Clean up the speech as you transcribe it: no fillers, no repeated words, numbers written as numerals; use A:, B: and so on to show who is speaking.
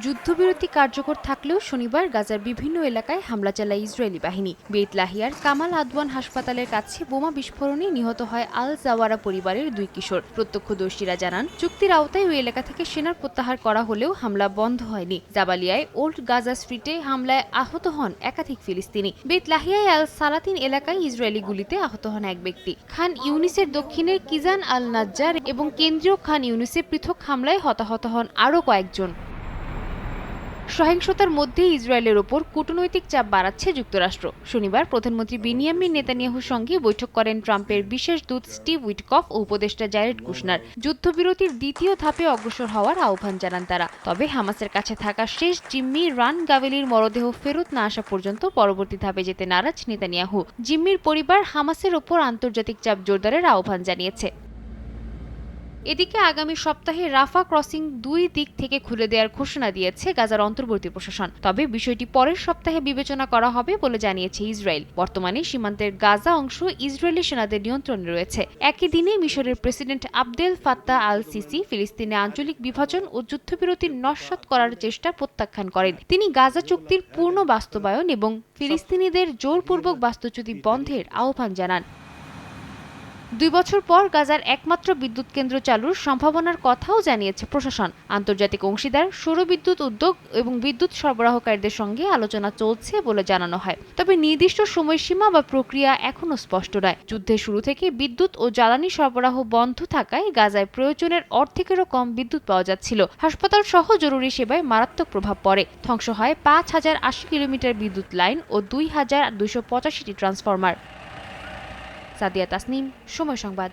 A: যুদ্ধবিরতি কার্যকর থাকলেও শনিবার গাজার বিভিন্ন এলাকায় হামলা চালায় ইসরায়েলি বাহিনী। বেইত লাহিয়ার কামাল আদওয়ান হাসপাতালের কাছে বোমা বিস্ফোরণে নিহত হয় আল জাওয়ারা পরিবারের 2 কিশোর। প্রত্যক্ষদর্শীরা জানান, চুক্তির আওতায় ওই এলাকা থেকে সেনার প্রত্যাহার করা হলেও হামলা বন্ধ হয়নি। জাবালিয়ায় ওল্ড গাজা স্ট্রিটে হামলায় আহত হন একাধিক ফিলিস্তিনি। বেইত লাহিয়ায় আল সালাতিন এলাকায় ইসরায়েলি গুলিতে আহত হন এক ব্যক্তি। খান ইউনিসের দক্ষিণের কিজান আল নাজ্জার এবং কেন্দ্রীয় খান ইউনিসে পৃথক হামলায় হতাহত হন আরও কয়েকজন। সহিংসতার মধ্যে ইসরায়েলের ওপর কূটনৈতিক চাপ বাড়াচ্ছে যুক্তরাষ্ট্র। শনিবার প্রধানমন্ত্রী বেনিয়ামিন নেতানিয়াহুর সঙ্গে বৈঠক করেন ট্রাম্পের বিশেষ দূত স্টিভ উইটকফ ও উপদেষ্টা জারেড কুশনার। যুদ্ধবিরতির দ্বিতীয় ধাপে অগ্রসর হওয়ার আহ্বান জানান তারা। তবে হামাসের কাছে থাকা শেষ জিম্মি রান গাভেলির মরদেহ ফেরত না আসা পর্যন্ত পরবর্তী ধাপে যেতে নারাজ নেতানিয়াহু। জিম্মির পরিবার হামাসের ওপর আন্তর্জাতিক চাপ জোরদারের আহ্বান জানিয়েছে। এদিকে আগামী সপ্তাহে রাফা ক্রসিং 2 দিক থেকে খুলে দেওয়ার ঘোষণা দিয়েছে গাজার অন্তর্বর্তী প্রশাসন। তবে বিষয়টি পরের সপ্তাহে বিবেচনা করা হবে বলে জানিয়েছে ইসরায়েল। বর্তমানে সীমান্তের গাজা অংশ ইসরায়েলি সেনাদের নিয়ন্ত্রণে রয়েছে। একই দিনে মিশরের president Abdel Fattah al CC ফিলিস্তিনে আঞ্চলিক বিভাজন ও যুদ্ধবিরতির নস্যাৎ করার চেষ্টা প্রত্যাখ্যান করেন। তিনি গাজা চুক্তির পূর্ণ বাস্তবায়ন এবং ফিলিস্তিনিদের জোরপূর্বক বাস্তুচ্যুতি বন্ধের আহ্বান জানান। 2 বছর পর গাজার একমাত্র বিদ্যুৎ কেন্দ্র চালুর সম্ভাবনার কথাও জানিয়েছে প্রশাসন। আন্তর্জাতিক অংশীদার, সৌরবিদ্যুৎ উদ্যোগ এবং বিদ্যুৎ সরবরাহকারীদের সঙ্গে আলোচনা চলছে বলে জানানো হয়। তবে নির্দিষ্ট সময়সীমা বা প্রক্রিয়া এখনও স্পষ্ট নয়। যুদ্ধের শুরু থেকে বিদ্যুৎ ও জ্বালানি সরবরাহ বন্ধ থাকায় গাজায় প্রয়োজনের অর্ধেকেরও কম বিদ্যুৎ পাওয়া যাচ্ছিল। হাসপাতাল সহ জরুরি সেবায় মারাত্মক প্রভাব পড়ে। ধ্বংস হয় 5080 কিলোমিটার বিদ্যুৎ লাইন ও 2285টি ট্রান্সফরমার। সাদিয়া তাসনিম, সময় সংবাদ।